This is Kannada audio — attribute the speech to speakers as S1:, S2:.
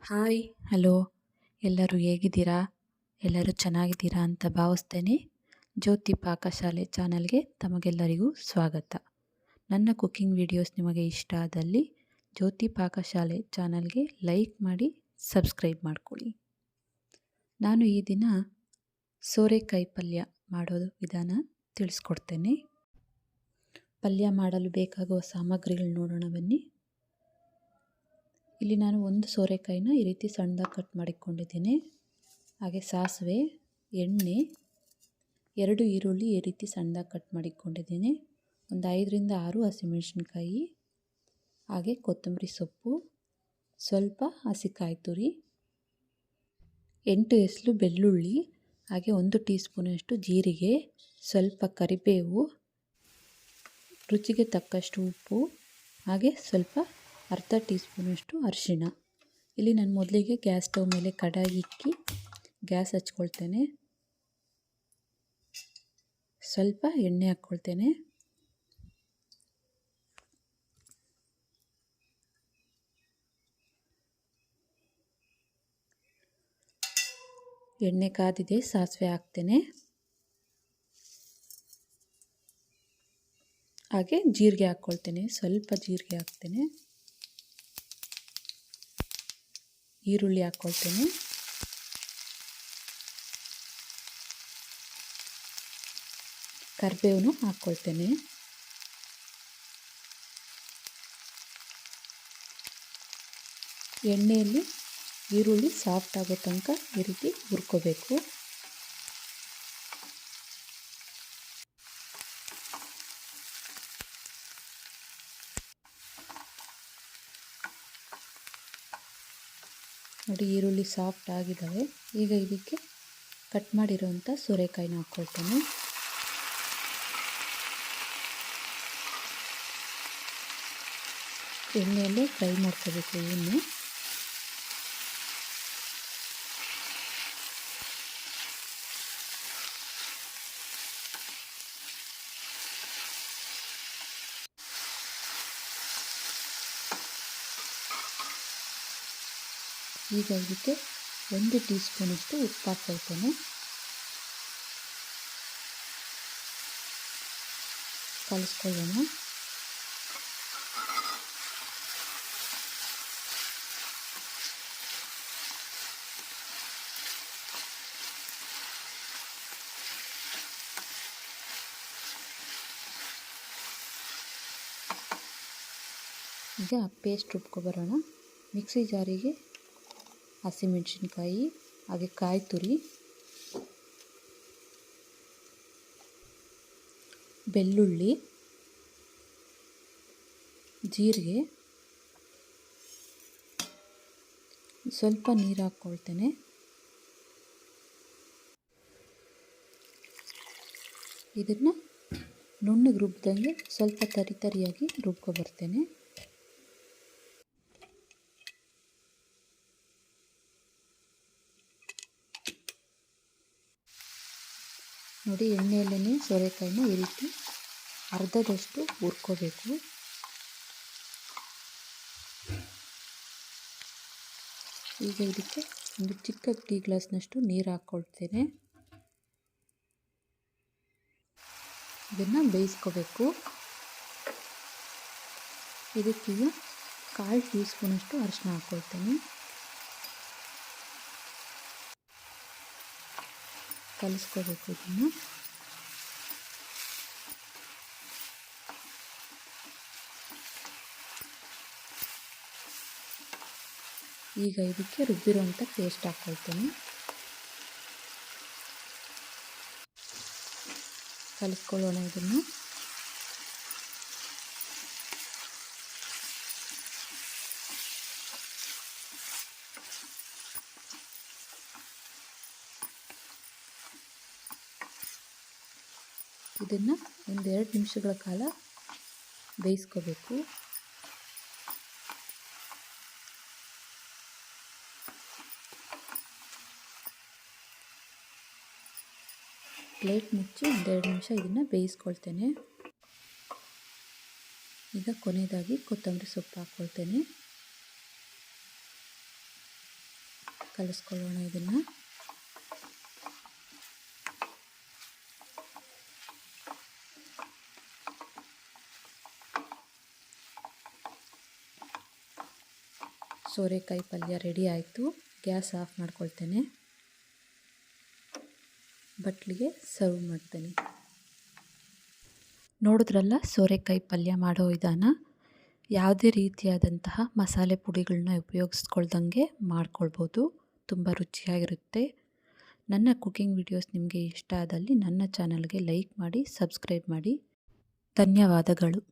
S1: ಹಾಯ್ ಹಲೋ ಎಲ್ಲರೂ ಹೇಗಿದ್ದೀರಾ? ಎಲ್ಲರೂ ಚೆನ್ನಾಗಿದ್ದೀರಾ ಅಂತ ಭಾವಿಸ್ತೇನೆ. ಜ್ಯೋತಿ ಪಾಕಶಾಲೆ ಚಾನಲ್ಗೆ ತಮಗೆಲ್ಲರಿಗೂ ಸ್ವಾಗತ. ನನ್ನ ಕುಕ್ಕಿಂಗ್ ವಿಡಿಯೋಸ್ ನಿಮಗೆ ಇಷ್ಟ ಆದಲ್ಲಿ ಜ್ಯೋತಿ ಪಾಕಶಾಲೆ ಚಾನಲ್ಗೆ ಲೈಕ್ ಮಾಡಿ ಸಬ್ಸ್ಕ್ರೈಬ್ ಮಾಡ್ಕೊಳ್ಳಿ. ನಾನು ಈ ದಿನ ಸೋರೆಕಾಯಿ ಪಲ್ಯ ಮಾಡೋದು ವಿಧಾನ ತಿಳಿಸ್ಕೊಡ್ತೇನೆ. ಪಲ್ಯ ಮಾಡಲು ಬೇಕಾಗುವ ಸಾಮಗ್ರಿಗಳು ನೋಡೋಣ ಬನ್ನಿ. ಇಲ್ಲಿ ನಾನು ಒಂದು ಸೋರೆಕಾಯಿನ ಈ ರೀತಿ ಸಣ್ಣದಾಗಿ ಕಟ್ ಮಾಡಿಕೊಂಡಿದ್ದೇನೆ. ಹಾಗೆ ಸಾಸಿವೆ, ಎಣ್ಣೆ, 2 ಈರುಳ್ಳಿ ಈ ರೀತಿ ಸಣ್ಣದಾಗಿ ಕಟ್ ಮಾಡಿಕೊಂಡಿದ್ದೇನೆ. ಒಂದು 5ರಿಂದ 6 ಹಸಿಮೆಣಸಿನ್ಕಾಯಿ, ಹಾಗೆ ಕೊತ್ತಂಬರಿ ಸೊಪ್ಪು, ಸ್ವಲ್ಪ ಹಸಿಕಾಯಿ ತುರಿ, 8 ಎಸಳು ಬೆಳ್ಳುಳ್ಳಿ, ಹಾಗೆ 1 ಟೀ ಸ್ಪೂನಷ್ಟು ಜೀರಿಗೆ, ಸ್ವಲ್ಪ ಕರಿಬೇವು, ರುಚಿಗೆ ತಕ್ಕಷ್ಟು ಉಪ್ಪು, ಹಾಗೆ ಸ್ವಲ್ಪ ಅರ್ಧ ಟೀ ಸ್ಪೂನಷ್ಟು ಅರಿಶಿಣ. ಇಲ್ಲಿ ನಾನು ಮೊದಲಿಗೆ ಗ್ಯಾಸ್ ಸ್ಟವ್ ಮೇಲೆ ಕಡಾಯಿ ಇಕ್ಕಿ ಗ್ಯಾಸ್ ಹಚ್ಕೊಳ್ತೇನೆ. ಸ್ವಲ್ಪ ಎಣ್ಣೆ ಹಾಕ್ಕೊಳ್ತೇನೆ. ಎಣ್ಣೆ ಕಾದಿದೆ, ಸಾಸಿವೆ ಹಾಕ್ತೇನೆ. ಹಾಗೆ ಜೀರಿಗೆ ಹಾಕ್ಕೊಳ್ತೇನೆ. ಸ್ವಲ್ಪ ಜೀರಿಗೆ ಹಾಕ್ತೇನೆ. ಈರುಳ್ಳಿ ಹಾಕ್ಕೊಳ್ತೇನೆ. ಕರಿಬೇವನ್ನು ಹಾಕ್ಕೊಳ್ತೇನೆ. ಎಣ್ಣೆಯಲ್ಲಿ ಈರುಳ್ಳಿ ಸಾಫ್ಟ್ ಆಗೋ ತನಕ ಈ ರೀತಿ ಹುರ್ಕೋಬೇಕು. ನೋಡಿ, ಈರುಳ್ಳಿ ಸಾಫ್ಟ್ ಆಗಿದ್ದಾವೆ. ಈಗ ಇದಕ್ಕೆ ಕಟ್ ಮಾಡಿರೋಂಥ ಸೋರೆಕಾಯಿನ ಹಾಕ್ಕೊಳ್ತೇನೆ. ಎಣ್ಣೆಯಲ್ಲೇ ಫ್ರೈ ಮಾಡ್ಕೋಬೇಕು ಇವನ್ನ. ಈಗ ಇದಕ್ಕೆ 1 ಟೀ ಸ್ಪೂನಷ್ಟು ಉಪ್ಪು ಹಾಕ್ಕೊಳ್ತೇನೆ. ಕಲಿಸ್ಕೊಳ್ಳೋಣ. ಈಗ ಪೇಸ್ಟ್ ರುಬ್ಕೊಬರೋಣ. ಮಿಕ್ಸಿ ಜಾರಿಗೆ ಹಸಿಮೆಣಸಿನ್ಕಾಯಿ, ಹಾಗೆ ಕಾಯಿ ತುರಿ, ಬೆಳ್ಳುಳ್ಳಿ, ಜೀರಿಗೆ, ಸ್ವಲ್ಪ ನೀರು ಹಾಕ್ಕೊಳ್ತೇನೆ. ಇದನ್ನು ನುಣ್ಣಗೆ ರುಬ್ಬಿದಂಗೆ ಸ್ವಲ್ಪ ತರಿಯಾಗಿ ರುಬ್ಕೊಬರ್ತೇನೆ. ನೋಡಿ, ಎಣ್ಣೆಯಲ್ಲೇ ಸೋರೆಕಾಯಿನ ಈ ರೀತಿ ಅರ್ಧದಷ್ಟು ಹುರ್ಕೋಬೇಕು. ಈಗ ಇದಕ್ಕೆ ಒಂದು ಚಿಕ್ಕ ಟೀ ಗ್ಲಾಸ್ನಷ್ಟು ನೀರು ಹಾಕ್ಕೊಳ್ತೇನೆ. ಇದನ್ನು ಬೇಯಿಸ್ಕೋಬೇಕು. ಇದಕ್ಕೀಗ 1/4 ಟೀ ಸ್ಪೂನಷ್ಟು ಅರಿಶಿನ ಹಾಕ್ಕೊಳ್ತೇನೆ. ಕಲಿಸ್ಕೋಬೇಕು ಇದನ್ನು. ಈಗ ಇದಕ್ಕೆ ರುಬ್ಬಿರುವಂಥ ಪೇಸ್ಟ್ ಹಾಕ್ಕೊಳ್ತೇನೆ. ಕಲಿಸ್ಕೊಳ್ಳೋಣ ಇದನ್ನು. ಇದನ್ನು ಒಂದು 2 ನಿಮಿಷಗಳ ಕಾಲ ಬೇಯಿಸ್ಕೋಬೇಕು. ಪ್ಲೇಟ್ ಮುಚ್ಚಿ ಒಂದು 2 ನಿಮಿಷ ಇದನ್ನು ಬೇಯಿಸ್ಕೊಳ್ತೇನೆ. ಈಗ ಕೊನೆಯದಾಗಿ ಕೊತ್ತಂಬರಿ ಸೊಪ್ಪು ಹಾಕ್ಕೊಳ್ತೇನೆ. ಕಲಿಸ್ಕೊಳ್ಳೋಣ ಇದನ್ನು. ಸೋರೆಕಾಯಿ ಪಲ್ಯ ರೆಡಿ ಆಯಿತು. ಗ್ಯಾಸ್ ಆಫ್ ಮಾಡ್ಕೊಳ್ತೇನೆ. ಬಟ್ಲಿಗೆ ಸರ್ವ್ ಮಾಡ್ತೇನೆ. ನೋಡಿದ್ರಲ್ಲ ಸೋರೆಕಾಯಿ ಪಲ್ಯ ಮಾಡೋ ವಿಧಾನ. ಯಾವುದೇ ರೀತಿಯಾದಂತಹ ಮಸಾಲೆ ಪುಡಿಗಳನ್ನ ಉಪಯೋಗಿಸ್ಕೊಳ್ದಂಗೆ ಮಾಡ್ಕೊಳ್ಬೋದು. ತುಂಬ ರುಚಿಯಾಗಿರುತ್ತೆ. ನನ್ನ ಕುಕಿಂಗ್ ವಿಡಿಯೋಸ್ ನಿಮಗೆ ಇಷ್ಟ ಆದಲ್ಲಿ ನನ್ನ ಚಾನಲ್ಗೆ ಲೈಕ್ ಮಾಡಿ, ಸಬ್ಸ್ಕ್ರೈಬ್ ಮಾಡಿ. ಧನ್ಯವಾದಗಳು.